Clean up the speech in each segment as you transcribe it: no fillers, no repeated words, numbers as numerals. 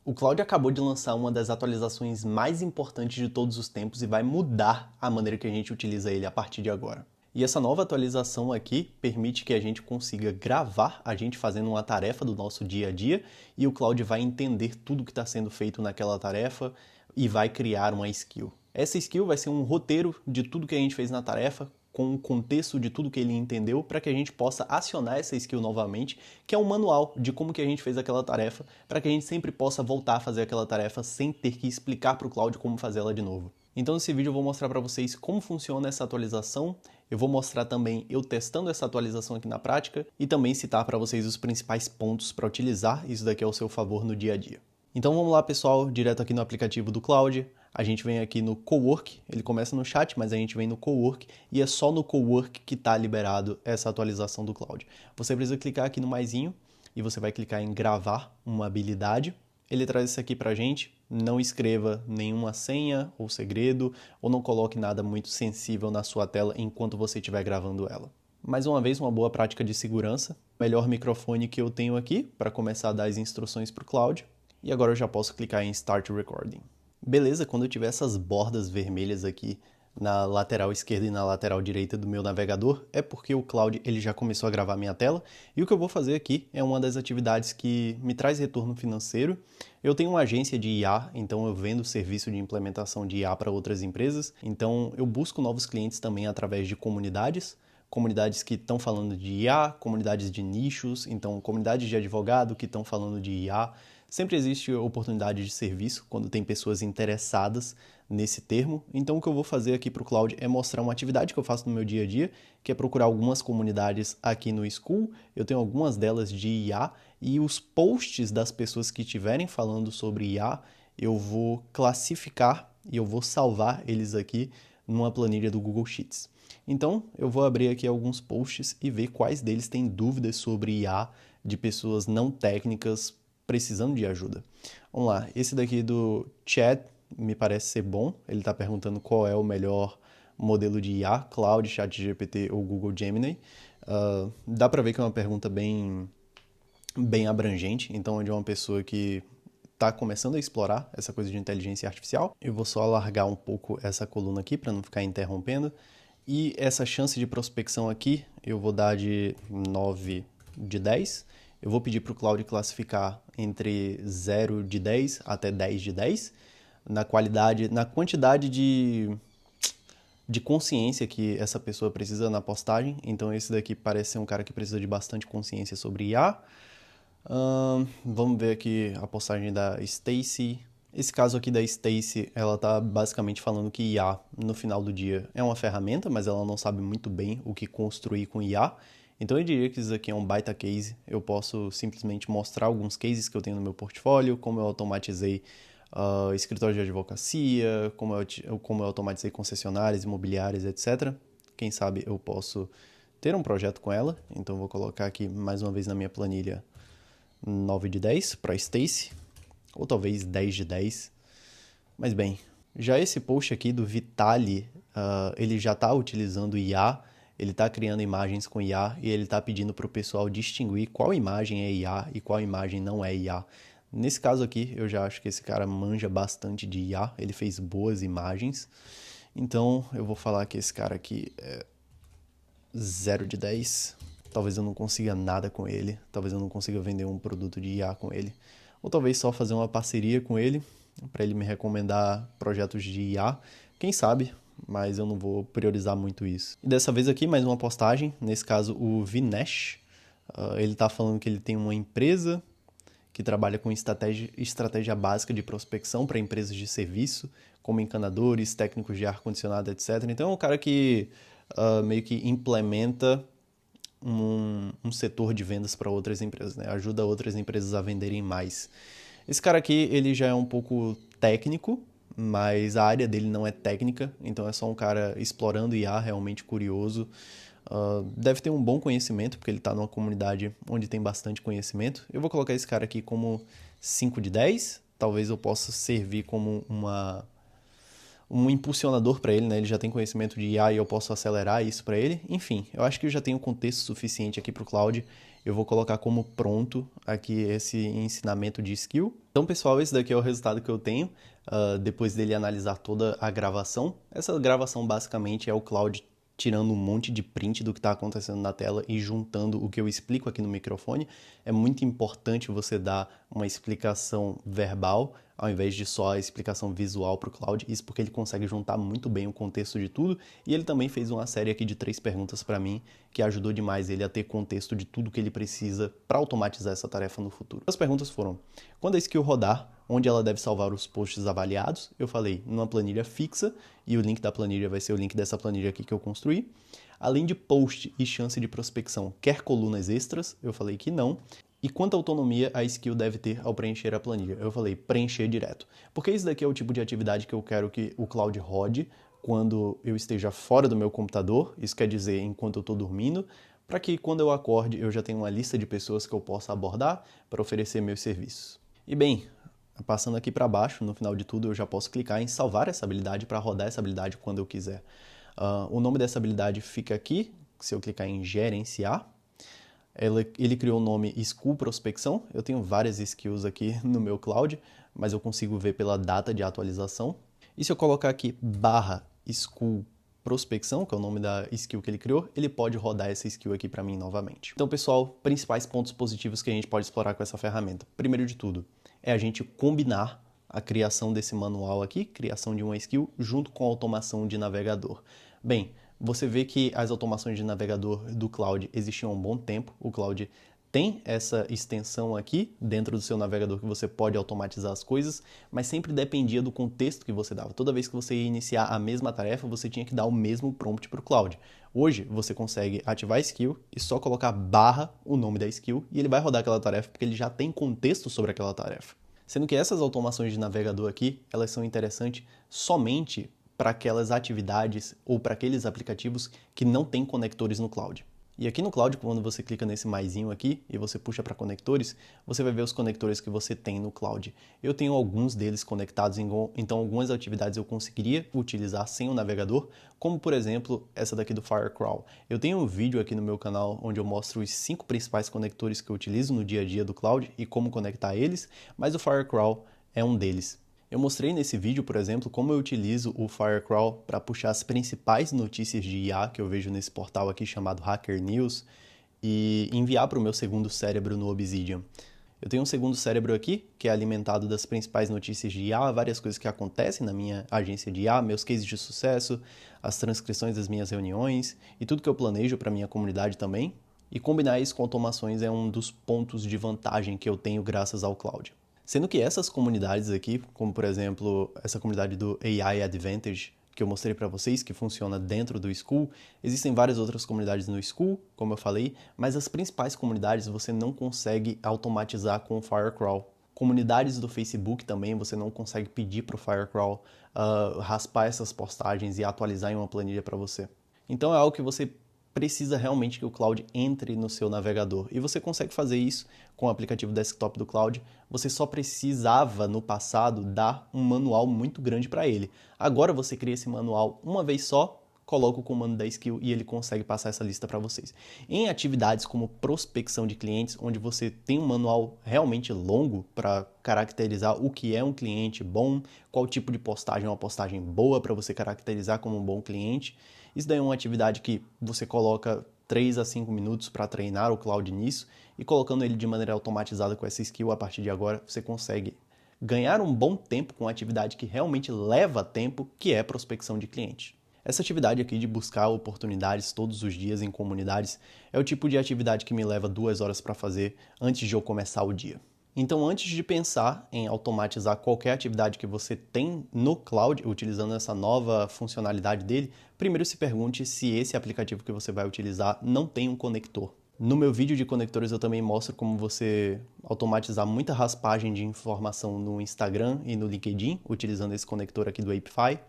O Cloud acabou de lançar uma das atualizações mais importantes de todos os tempos e vai mudar a maneira que a gente utiliza ele a partir de agora. E essa nova atualização aqui permite que a gente consiga gravar a gente fazendo uma tarefa do nosso dia a dia e o Cloud vai entender tudo que está sendo feito naquela tarefa e vai criar uma skill. Essa skill vai ser um roteiro de tudo que a gente fez na tarefa, com o contexto de tudo que ele entendeu, para que a gente possa acionar essa skill novamente, que é um manual de como que a gente fez aquela tarefa, para que a gente sempre possa voltar a fazer aquela tarefa sem ter que explicar para o Cloud como fazer ela de novo. Então nesse vídeo eu vou mostrar para vocês como funciona essa atualização, eu vou mostrar também eu testando essa atualização aqui na prática e também citar para vocês os principais pontos para utilizar isso daqui ao seu favor no dia a dia. Então vamos lá, pessoal, direto aqui no aplicativo do Cloud. A gente vem aqui no Cowork, ele começa no chat, mas a gente vem no Cowork e é só no Cowork que está liberado essa atualização do Cloud. Você precisa clicar aqui no maisinho e você vai clicar em gravar uma habilidade. Ele traz isso aqui pra gente, não escreva nenhuma senha ou segredo ou não coloque nada muito sensível na sua tela enquanto você estiver gravando ela. Mais uma vez, uma boa prática de segurança. Melhor microfone que eu tenho aqui para começar a dar as instruções para o Cloud. E agora eu já posso clicar em Start Recording. Beleza, quando eu tiver essas bordas vermelhas aqui na lateral esquerda e na lateral direita do meu navegador, é porque o Cloud ele já começou a gravar minha tela. E o que eu vou fazer aqui é uma das atividades que me traz retorno financeiro. Eu tenho uma agência de IA, então eu vendo serviço de implementação de IA para outras empresas. Então eu busco novos clientes também através de comunidades que estão falando de IA, comunidades de nichos, então comunidades de advogado que estão falando de IA. Sempre existe oportunidade de serviço quando tem pessoas interessadas nesse termo. Então o que eu vou fazer aqui para o Cloud é mostrar uma atividade que eu faço no meu dia a dia, que é procurar algumas comunidades aqui no School. Eu tenho algumas delas de IA e os posts das pessoas que estiverem falando sobre IA, eu vou classificar e eu vou salvar eles aqui numa planilha do Google Sheets. Então, eu vou abrir aqui alguns posts e ver quais deles têm dúvidas sobre IA de pessoas não técnicas precisando de ajuda. Vamos lá, esse daqui do Chad me parece ser bom. Ele está perguntando qual é o melhor modelo de IA, Cloud, ChatGPT ou Google Gemini. Dá para ver que é uma pergunta bem abrangente, então é de uma pessoa que está começando a explorar essa coisa de inteligência artificial. Eu vou só alargar um pouco essa coluna aqui para não ficar interrompendo. E essa chance de prospecção aqui, eu vou dar de 9 de 10. Eu vou pedir para o Cloud classificar entre 0 de 10 até 10 de 10, na quantidade de consciência que essa pessoa precisa na postagem. Então esse daqui parece ser um cara que precisa de bastante consciência sobre IA. Vamos ver aqui a postagem da Stacy. Esse caso aqui da Stacy, ela tá basicamente falando que IA, no final do dia, é uma ferramenta, mas ela não sabe muito bem o que construir com IA. Então eu diria que isso aqui é um baita case. Eu posso simplesmente mostrar alguns cases que eu tenho no meu portfólio, como eu automatizei escritório de advocacia, como eu automatizei concessionárias, imobiliárias, etc. Quem sabe eu posso ter um projeto com ela. Então eu vou colocar aqui mais uma vez na minha planilha 9 de 10 para Stacy, ou talvez 10 de 10. Mas bem, já esse post aqui do Vitali, ele já está utilizando IA, ele está criando imagens com IA e ele está pedindo para o pessoal distinguir qual imagem é IA e qual imagem não é IA. Nesse caso aqui, eu já acho que esse cara manja bastante de IA, ele fez boas imagens. Então, eu vou falar que esse cara aqui é 0 de 10. Talvez eu não consiga nada com ele, talvez eu não consiga vender um produto de IA com ele. Ou talvez só fazer uma parceria com ele, para ele me recomendar projetos de IA. Quem sabe? Mas eu não vou priorizar muito isso. E dessa vez aqui, mais uma postagem. Nesse caso, o Vinesh. Ele está falando que ele tem uma empresa que trabalha com estratégia básica de prospecção para empresas de serviço, como encanadores, técnicos de ar-condicionado, etc. Então é um cara que meio que implementa um setor de vendas para outras empresas, né? Ajuda outras empresas a venderem mais. Esse cara aqui, ele já é um pouco técnico, mas a área dele não é técnica, então é só um cara explorando IA, realmente curioso. Deve ter um bom conhecimento, porque ele está numa comunidade onde tem bastante conhecimento. Eu vou colocar esse cara aqui como 5 de 10. Talvez eu possa servir como um impulsionador para ele, né? Ele já tem conhecimento de IA e eu posso acelerar isso para ele. Enfim, eu acho que eu já tenho contexto suficiente aqui para o Claude. Eu vou colocar como pronto aqui esse ensinamento de skill. Então, pessoal, esse daqui é o resultado que eu tenho depois dele analisar toda a gravação. Essa gravação basicamente é o Claude tirando um monte de print do que está acontecendo na tela e juntando o que eu explico aqui no microfone. É muito importante você dar uma explicação verbal ao invés de só a explicação visual para o Claude, isso porque ele consegue juntar muito bem o contexto de tudo, e ele também fez uma série aqui de 3 perguntas para mim, que ajudou demais ele a ter contexto de tudo que ele precisa para automatizar essa tarefa no futuro. As perguntas foram: quando a skill rodar, onde ela deve salvar os posts avaliados? Eu falei, numa planilha fixa, e o link da planilha vai ser o link dessa planilha aqui que eu construí. Além de post e chance de prospecção, quer colunas extras? Eu falei que não. E quanta autonomia a skill deve ter ao preencher a planilha? Eu falei, preencher direto. Porque isso daqui é o tipo de atividade que eu quero que o Claude rode quando eu esteja fora do meu computador, isso quer dizer enquanto eu estou dormindo, para que quando eu acorde eu já tenha uma lista de pessoas que eu possa abordar para oferecer meus serviços. E bem, passando aqui para baixo, no final de tudo eu já posso clicar em salvar essa habilidade para rodar essa habilidade quando eu quiser. O nome dessa habilidade fica aqui, se eu clicar em gerenciar. Ele criou o nome Skill Prospecção. Eu tenho várias skills aqui no meu Claude, mas eu consigo ver pela data de atualização. E se eu colocar aqui /Skill Prospecção, que é o nome da skill que ele criou, ele pode rodar essa skill aqui para mim novamente. Então, pessoal, principais pontos positivos que a gente pode explorar com essa ferramenta. Primeiro de tudo, é a gente combinar a criação desse manual aqui, criação de uma skill, junto com a automação de navegador. Bem, você vê que as automações de navegador do Claude existiam há um bom tempo. O Claude tem essa extensão aqui dentro do seu navegador que você pode automatizar as coisas, mas sempre dependia do contexto que você dava. Toda vez que você ia iniciar a mesma tarefa, você tinha que dar o mesmo prompt para o Claude. Hoje, você consegue ativar a skill e só colocar o nome da skill e ele vai rodar aquela tarefa porque ele já tem contexto sobre aquela tarefa. Sendo que essas automações de navegador aqui, elas são interessantes somente para aquelas atividades ou para aqueles aplicativos que não têm conectores no Claude. E aqui no Claude, quando você clica nesse maisinho aqui e você puxa para conectores, você vai ver os conectores que você tem no Claude. Eu tenho alguns deles conectados, então algumas atividades eu conseguiria utilizar sem o navegador, como por exemplo essa daqui do Firecrawl. Eu tenho um vídeo aqui no meu canal onde eu mostro os 5 principais conectores que eu utilizo no dia a dia do Claude e como conectar eles, mas o Firecrawl é um deles. Eu mostrei nesse vídeo, por exemplo, como eu utilizo o Firecrawl para puxar as principais notícias de IA que eu vejo nesse portal aqui chamado Hacker News e enviar para o meu segundo cérebro no Obsidian. Eu tenho um segundo cérebro aqui, que é alimentado das principais notícias de IA, várias coisas que acontecem na minha agência de IA, meus cases de sucesso, as transcrições das minhas reuniões e tudo que eu planejo para a minha comunidade também. E combinar isso com automações é um dos pontos de vantagem que eu tenho graças ao Claude. Sendo que essas comunidades aqui, como por exemplo essa comunidade do AI Advantage, que eu mostrei para vocês, que funciona dentro do Skool, existem várias outras comunidades no Skool, como eu falei, mas as principais comunidades você não consegue automatizar com o Firecrawl. Comunidades do Facebook também você não consegue pedir para o Firecrawl raspar essas postagens e atualizar em uma planilha para você. Então é algo que você precisa realmente que o Claude entre no seu navegador. E você consegue fazer isso com o aplicativo desktop do Claude. Você só precisava, no passado, dar um manual muito grande para ele. Agora você cria esse manual uma vez só, coloca o comando da skill e ele consegue passar essa lista para vocês. Em atividades como prospecção de clientes, onde você tem um manual realmente longo para caracterizar o que é um cliente bom, qual tipo de postagem é uma postagem boa para você caracterizar como um bom cliente, isso daí é uma atividade que você coloca 3 a 5 minutos para treinar o Claude nisso e colocando ele de maneira automatizada com essa skill, a partir de agora você consegue ganhar um bom tempo com uma atividade que realmente leva tempo, que é prospecção de cliente. Essa atividade aqui de buscar oportunidades todos os dias em comunidades é o tipo de atividade que me leva 2 horas para fazer antes de eu começar o dia. Então, antes de pensar em automatizar qualquer atividade que você tem no Claude, utilizando essa nova funcionalidade dele, primeiro se pergunte se esse aplicativo que você vai utilizar não tem um conector. No meu vídeo de conectores eu também mostro como você automatizar muita raspagem de informação no Instagram e no LinkedIn, utilizando esse conector aqui do Apify,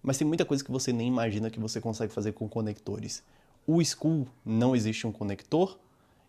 mas tem muita coisa que você nem imagina que você consegue fazer com conectores. O Skool não existe um conector,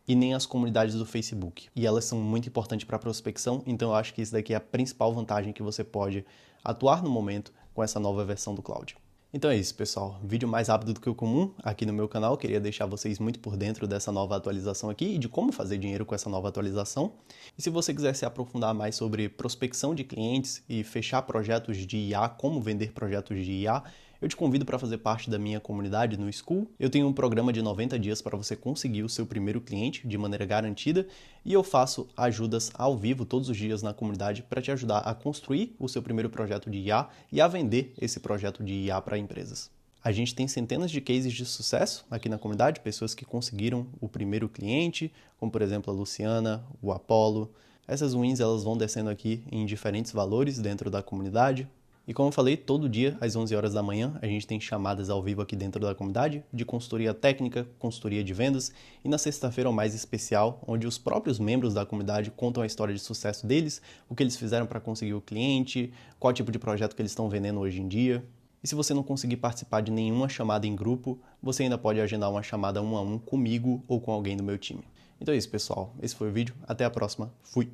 e nem as comunidades do Facebook. E elas são muito importantes para a prospecção, então eu acho que isso daqui é a principal vantagem que você pode atuar no momento com essa nova versão do Cloud. Então é isso, pessoal. Vídeo mais rápido do que o comum aqui no meu canal. Queria deixar vocês muito por dentro dessa nova atualização aqui e de como fazer dinheiro com essa nova atualização. E se você quiser se aprofundar mais sobre prospecção de clientes e fechar projetos de IA, como vender projetos de IA, eu te convido para fazer parte da minha comunidade no School. Eu tenho um programa de 90 dias para você conseguir o seu primeiro cliente de maneira garantida e eu faço ajudas ao vivo todos os dias na comunidade para te ajudar a construir o seu primeiro projeto de IA e a vender esse projeto de IA para empresas. A gente tem centenas de cases de sucesso aqui na comunidade, pessoas que conseguiram o primeiro cliente, como por exemplo a Luciana, o Apollo. Essas wins elas vão descendo aqui em diferentes valores dentro da comunidade. E como eu falei, todo dia, às 11 horas da manhã, a gente tem chamadas ao vivo aqui dentro da comunidade de consultoria técnica, consultoria de vendas e na sexta-feira é o mais especial, onde os próprios membros da comunidade contam a história de sucesso deles, o que eles fizeram para conseguir o cliente, qual tipo de projeto que eles estão vendendo hoje em dia. E se você não conseguir participar de nenhuma chamada em grupo, você ainda pode agendar uma chamada 1 a 1 comigo ou com alguém do meu time. Então é isso, pessoal. Esse foi o vídeo. Até a próxima. Fui!